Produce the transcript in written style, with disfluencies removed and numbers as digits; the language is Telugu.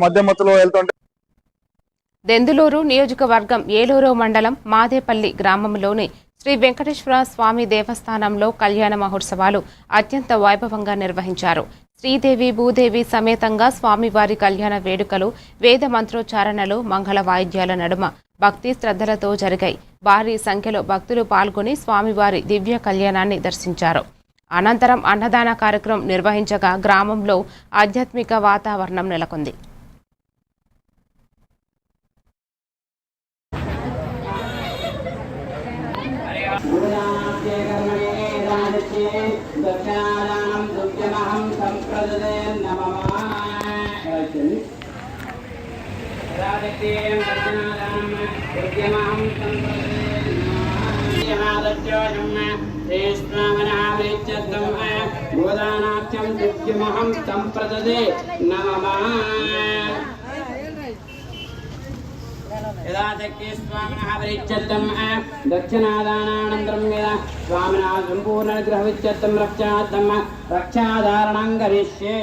మధ్యమత్తులో వెళ్తుంటే దెందులూరు నియోజకవర్గం ఏలూరు మండలం మాదేపల్లి గ్రామంలోని శ్రీ వెంకటేశ్వర స్వామి దేవస్థానంలో కళ్యాణ మహోత్సవాలు అత్యంత వైభవంగా నిర్వహించారు. శ్రీదేవి భూదేవి సమేతంగా స్వామివారి కళ్యాణ వేడుకలు వేద మంత్రోచ్చారణలు మంగళ వాయిద్యాల నడుమ భక్తి శ్రద్ధలతో జరిగాయి. భారీ సంఖ్యలో భక్తులు పాల్గొని స్వామివారి దివ్య కళ్యాణాన్ని దర్శించారు. అనంతరం అన్నదాన కార్యక్రమం నిర్వహించగా గ్రామంలో ఆధ్యాత్మిక వాతావరణం నెలకొంది. दक्षिणादानानन्तरं वेद स्वामिना सम्पूर्णग्रहविच्छेदं रक्षाधारणं करिष्ये।